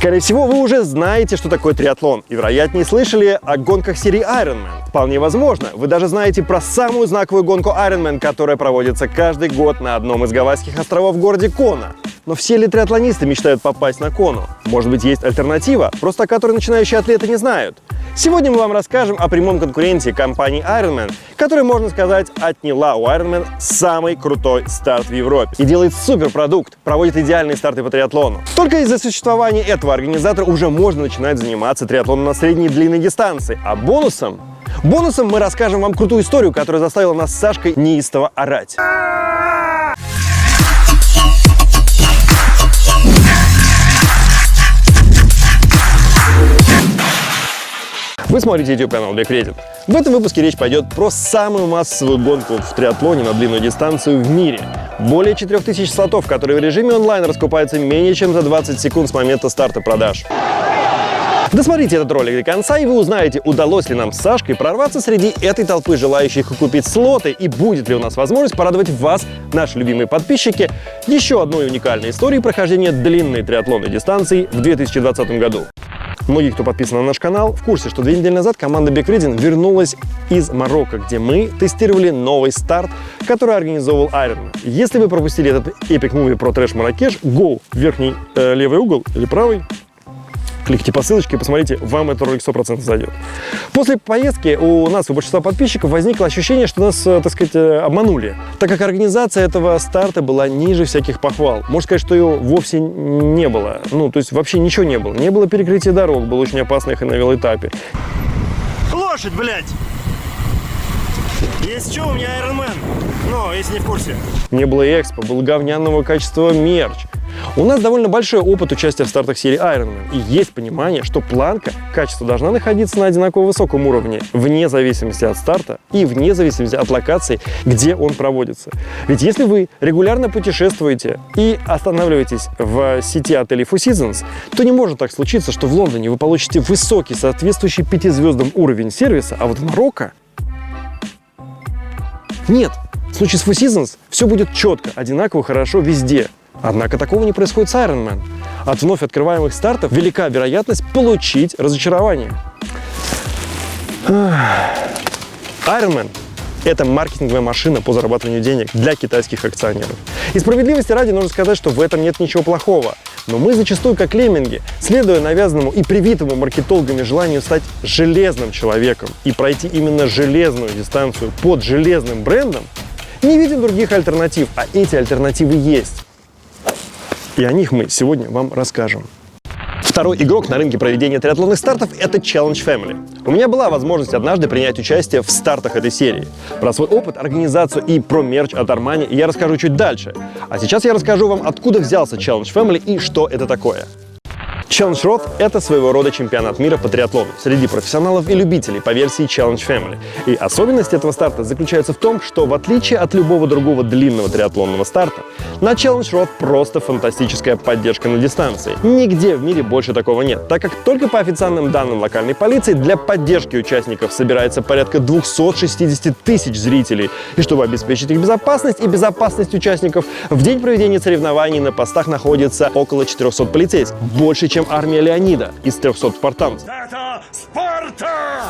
Скорее всего, вы уже знаете, что такое триатлон, и, вероятнее, слышали о гонках серии Ironman. Вполне возможно, вы даже знаете про самую знаковую гонку Ironman, которая проводится каждый год на одном из гавайских островов в городе Кона. Но все ли триатлонисты мечтают попасть на Кону? Может быть, есть альтернатива, просто о которой начинающие атлеты не знают? Сегодня мы вам расскажем о прямом конкуренте компании Ironman, которая, можно сказать, отняла у Ironman самый крутой старт в Европе и делает суперпродукт, проводит идеальные старты по триатлону. Только из-за существования этого организатора уже можно начинать заниматься триатлоном на средней и длинной дистанции. А бонусом мы расскажем вам крутую историю, которая заставила нас с Сашкой неистово орать. Вы смотрите YouTube-канал BigReddit. В этом выпуске речь пойдет про самую массовую гонку в триатлоне на длинную дистанцию в мире. Более 4000 слотов, которые в режиме онлайн раскупаются менее чем за 20 секунд с момента старта продаж. Досмотрите этот ролик до конца, и вы узнаете, удалось ли нам с Сашкой прорваться среди этой толпы желающих купить слоты, и будет ли у нас возможность порадовать вас, наши любимые подписчики, еще одной уникальной историей прохождения длинной триатлонной дистанции в 2020 году. Многие, кто подписан на наш канал, в курсе, что 2 недели назад команда BigReddit вернулась из Марокко, где мы тестировали новый старт, который организовывал Ironman. Если вы пропустили этот эпик муви про трэш Марракеш, go в верхний левый угол или правый, кликните по ссылочке и посмотрите, вам этот ролик 100% зайдет. После поездки у нас, у большинства подписчиков, возникло ощущение, что нас, так сказать, обманули, так как организация этого старта была ниже всяких похвал. Можно сказать, что ее вовсе не было. То есть вообще ничего не было. Не было перекрытия дорог, было очень опасно их и на велоэтапе. Лошадь, блядь! Есть что, у меня Ironman. Если не в курсе. Не было экспо, был говняного качества мерч. У нас довольно большой опыт участия в стартах серии Ironman, и есть понимание, что планка качества должна находиться на одинаково высоком уровне, вне зависимости от старта и вне зависимости от локации, где он проводится. Ведь если вы регулярно путешествуете и останавливаетесь в сети отелей Four Seasons, то не может так случиться, что в Лондоне вы получите высокий, соответствующий 5 звездам уровень сервиса, а вот в Марокко нет. В случае с Four Seasons все будет четко, одинаково хорошо везде. Однако такого не происходит с Ironman. От вновь открываемых стартов велика вероятность получить разочарование. Ironman – это маркетинговая машина по зарабатыванию денег для китайских акционеров. И справедливости ради нужно сказать, что в этом нет ничего плохого. Но мы зачастую, как лемминги, следуя навязанному и привитому маркетологами желанию стать железным человеком и пройти именно железную дистанцию под железным брендом, не видим других альтернатив, а эти альтернативы есть. И о них мы сегодня вам расскажем. Второй игрок на рынке проведения триатлонных стартов – это Challenge Family. У меня была возможность однажды принять участие в стартах этой серии. Про свой опыт, организацию и про мерч от Armani я расскажу чуть дальше. А сейчас я расскажу вам, откуда взялся Challenge Family и что это такое. Challenge Roth – это своего рода чемпионат мира по триатлону среди профессионалов и любителей по версии Challenge Family. И особенность этого старта заключается в том, что в отличие от любого другого длинного триатлонного старта, на Challenge Roth просто фантастическая поддержка на дистанции. Нигде в мире больше такого нет, так как только по официальным данным локальной полиции для поддержки участников собирается порядка 260 тысяч зрителей. И чтобы обеспечить их безопасность и безопасность участников, в день проведения соревнований на постах находится около 400 полицейских. Больше, чем армия Леонида из 300 спартанцев. Это Спарта!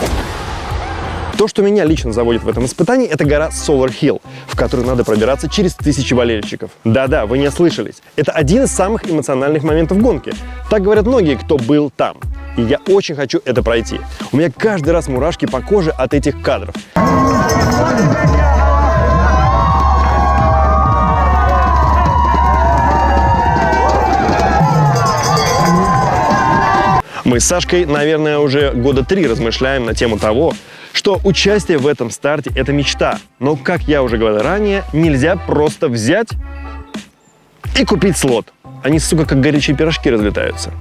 То, что меня лично заводит в этом испытании, это гора Solar Hill, в которую надо пробираться через 1000 болельщиков. Да-да, вы не ослышались. Это один из самых эмоциональных моментов гонки. Так говорят многие, кто был там. И я очень хочу это пройти. У меня каждый раз мурашки по коже от этих кадров. Мы с Сашкой, наверное, уже года 3 размышляем на тему того, что участие в этом старте – это мечта. Но, как я уже говорил ранее, нельзя просто взять и купить слот. Они, сука, как горячие пирожки разлетаются.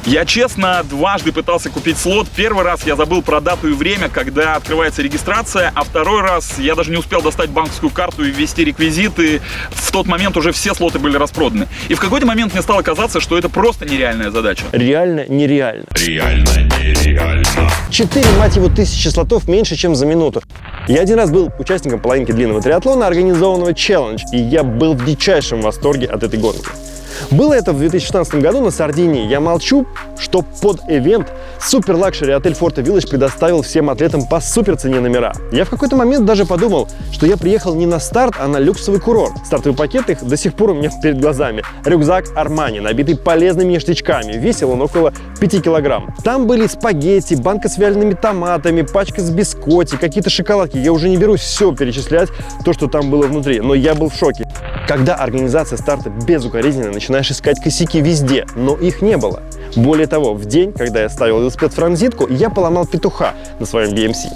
Я честно дважды пытался купить слот. Первый раз я забыл про дату и время, когда открывается регистрация, а второй раз я даже не успел достать банковскую карту и ввести реквизиты. В тот момент уже все слоты были распроданы. И в какой-то момент мне стало казаться, что это просто нереальная задача. Реально нереально. Реально нереально. 4, мать его, 1000 слотов меньше, чем за минуту. Я один раз был участником половинки длинного триатлона, организованного Challenge, и я был в дичайшем восторге от этой гонки. Было это в 2016 году на Сардинии. Я молчу, что под ивент супер-лакшери отель Forte Village предоставил всем атлетам по супер цене номера. Я в какой-то момент даже подумал, что я приехал не на старт, а на люксовый курорт. Стартовый пакет их до сих пор у меня перед глазами. Рюкзак Armani, набитый полезными ништячками. Весил он около 5 килограмм. Там были спагетти, банка с вялеными томатами, пачка с бискотти, какие-то шоколадки. Я уже не берусь все перечислять, то, что там было внутри, но я был в шоке. Когда организация старта безукоризненна, начинаешь искать косяки везде, но их не было. Более того, в день, когда я ставил велосипед в транзитку, я поломал петуха на своем BMC.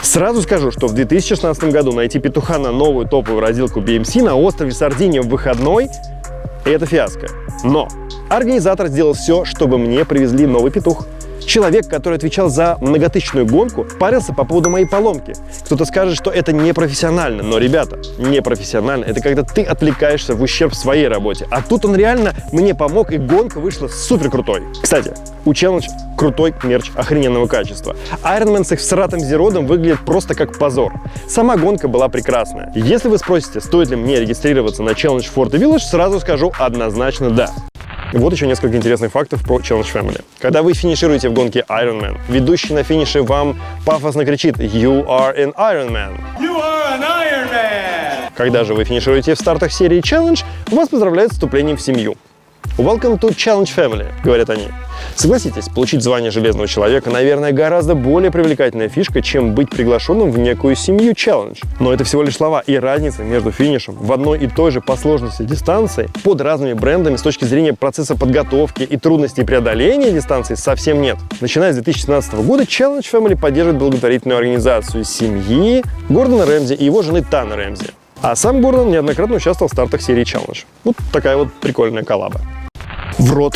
Сразу скажу, что в 2016 году найти петуха на новую топовую разделку BMC на острове Сардиния в выходной – это фиаско. Но организатор сделал все, чтобы мне привезли новый петух. Человек, который отвечал за многотысячную гонку, парился по поводу моей поломки. Кто-то скажет, что это непрофессионально, но, ребята, непрофессионально – это когда ты отвлекаешься в ущерб своей работе. А тут он реально мне помог, и гонка вышла супер крутой. Кстати, у Challenge крутой мерч охрененного качества. Ironman с их всратым зеродом выглядит просто как позор. Сама гонка была прекрасная. Если вы спросите, стоит ли мне регистрироваться на Challenge Forte Village, сразу скажу однозначно да. Вот еще несколько интересных фактов про Challenge Family. Когда вы финишируете в гонке Ironman, ведущий на финише вам пафосно кричит «You are an Ironman». You are an Iron Man! Когда же вы финишируете в стартах серии Challenge, вас поздравляют с вступлением в семью. «Welcome to Challenge Family», говорят они. Согласитесь, получить звание Железного Человека, наверное, гораздо более привлекательная фишка, чем быть приглашенным в некую семью Challenge. Но это всего лишь слова, и разница между финишем в одной и той же по сложности дистанции под разными брендами с точки зрения процесса подготовки и трудностей преодоления дистанции совсем нет. Начиная с 2017 года Challenge Family поддерживает благотворительную организацию семьи Гордона Рэмзи и его жены Таны Рэмзи. А сам Гордон неоднократно участвовал в стартах серии Challenge. Вот такая вот прикольная коллаба. В рот,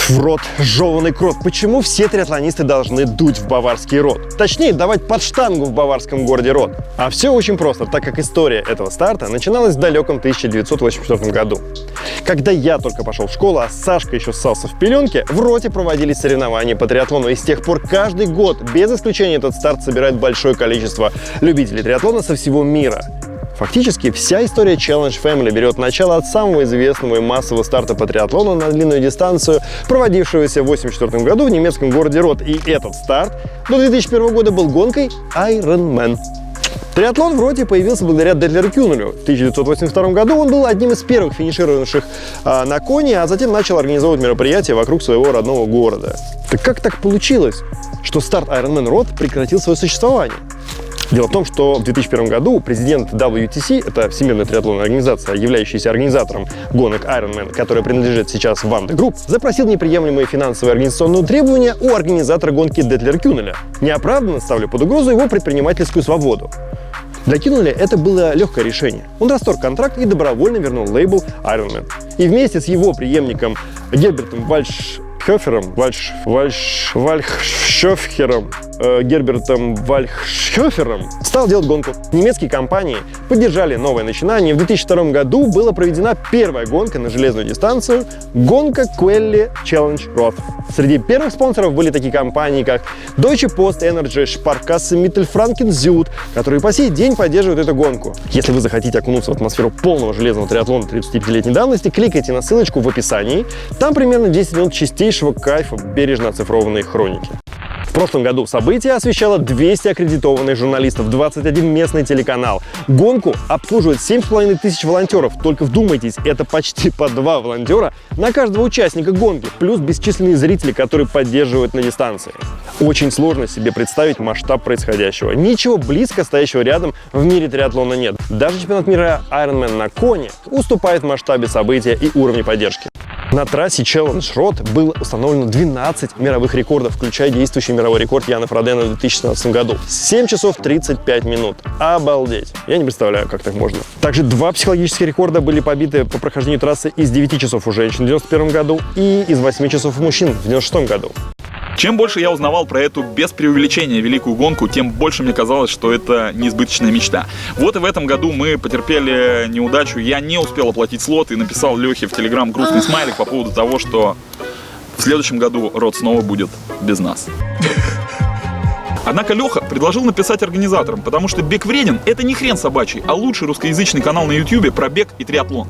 жеванный крот. Почему все триатлонисты должны дуть в баварский рот? Точнее, давать под штангу в баварском городе Рот. А все очень просто, так как история этого старта начиналась в далеком 1984 году. Когда я только пошел в школу, а Сашка еще ссался в пеленке, в Роте проводились соревнования по триатлону. И с тех пор каждый год, без исключения, этот старт собирает большое количество любителей триатлона со всего мира. Фактически вся история Challenge Family берет начало от самого известного и массового старта по триатлону на длинную дистанцию, проводившегося в 1984 году в немецком городе Рот. И этот старт до 2001 года был гонкой Ironman. Триатлон в Роте появился благодаря Детлеру Кюнелю. В 1982 году он был одним из первых финишировавших на коне, а затем начал организовывать мероприятия вокруг своего родного города. Так как так получилось, что старт Ironman Рот прекратил свое существование? Дело в том, что в 2001 году президент WTC, это Всемирная триатлонная организация, являющаяся организатором гонок Ironman, которая принадлежит сейчас Ванда Групп, запросил неприемлемые финансовые и организационные требования у организатора гонки Детлера Кюнеля, неоправданно ставля под угрозу его предпринимательскую свободу. Для Кюнеля это было легкое решение. Он расторг контракт и добровольно вернул лейбл Ironman. И вместе с его преемником Гербертом Вальхшофером стал делать гонку. Немецкие компании поддержали новое начинание. В 2002 году была проведена первая гонка на железную дистанцию – гонка Quelle Challenge Roth. Среди первых спонсоров были такие компании, как Deutsche Post Energy, Sparkasse Mittelfranken Süd, которые по сей день поддерживают эту гонку. Если вы захотите окунуться в атмосферу полного железного триатлона 35-летней давности, кликайте на ссылочку в описании. Там примерно 10 минут чистейшего кайфа, бережно оцифрованные хроники. В прошлом году событие освещало 200 аккредитованных журналистов, 21 местный телеканал. Гонку обслуживает 7500 волонтеров. Только вдумайтесь, это почти по 2 волонтера на каждого участника гонки, плюс бесчисленные зрители, которые поддерживают на дистанции. Очень сложно себе представить масштаб происходящего. Ничего близко стоящего рядом в мире триатлона нет. Даже чемпионат мира Ironman на коне уступает в масштабе события и уровне поддержки. На трассе Challenge Roth было установлено 12 мировых рекордов, включая действующий мировой рекорд Яна Фродена в 2016 году. 7 часов 35 минут. Обалдеть. Я не представляю, как так можно. Также 2 психологических рекорда были побиты по прохождению трассы из 9 часов у женщин в 1991 году и из 8 часов у мужчин в 1996 году. Чем больше я узнавал про эту без преувеличения великую гонку, тем больше мне казалось, что это несбыточная мечта. Вот и в этом году мы потерпели неудачу. Я не успел оплатить слот и написал Лехе в Телеграм грустный смайлик по поводу того, что в следующем году Рот снова будет без нас. Однако Леха предложил написать организаторам, потому что «Бег вреден» — это не хрен собачий, а лучший русскоязычный канал на YouTube про бег и триатлон.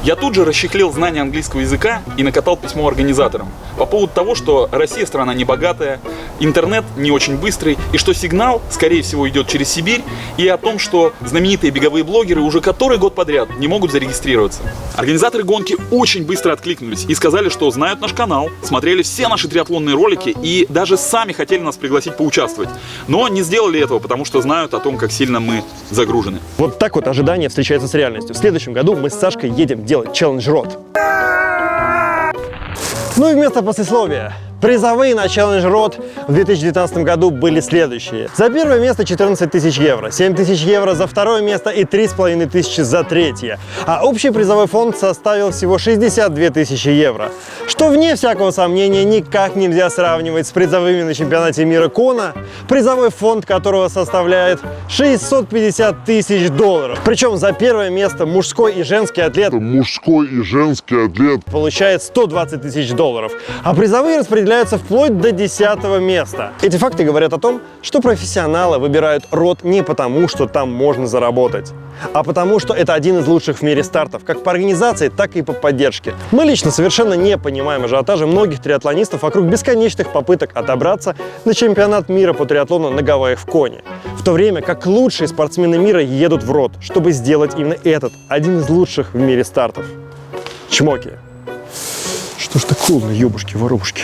Я тут же расчехлил знания английского языка и накатал письмо организаторам по поводу того, что Россия страна небогатая, интернет не очень быстрый, и что сигнал, скорее всего, идет через Сибирь, и о том, что знаменитые беговые блогеры уже который год подряд не могут зарегистрироваться. Организаторы гонки очень быстро откликнулись и сказали, что знают наш канал, смотрели все наши триатлонные ролики и даже сами хотели нас пригласить поучаствовать. Но не сделали этого, потому что знают о том, как сильно мы загружены. Вот так вот ожидание встречается с реальностью. В следующем году мы с Сашкой едем делать Challenge Road. Ну и вместо послесловия. Призовые на Challenge Road в 2019 году были следующие. За первое место 14 тысяч евро, 7 тысяч евро за второе место и 3,5 тысячи за третье. А общий призовой фонд составил всего 62 тысячи евро. Что, вне всякого сомнения, никак нельзя сравнивать с призовыми на чемпионате мира Кона, призовой фонд которого составляет 650 тысяч долларов. Причем за первое место мужской и женский атлет получает 120 тысяч долларов. А призовые распределяются вплоть до 10-го места. Эти факты говорят о том, что профессионалы выбирают род не потому, что там можно заработать, а потому, что это один из лучших в мире стартов, как по организации, так и по поддержке. Мы лично совершенно не понимаем ажиотажа многих триатлонистов вокруг бесконечных попыток отобраться на чемпионат мира по триатлону на Гавайях в Коне, в то время как лучшие спортсмены мира едут в род, чтобы сделать именно этот, один из лучших в мире стартов. Чмоки. Что ж так холодно, ёбушки-воробушки.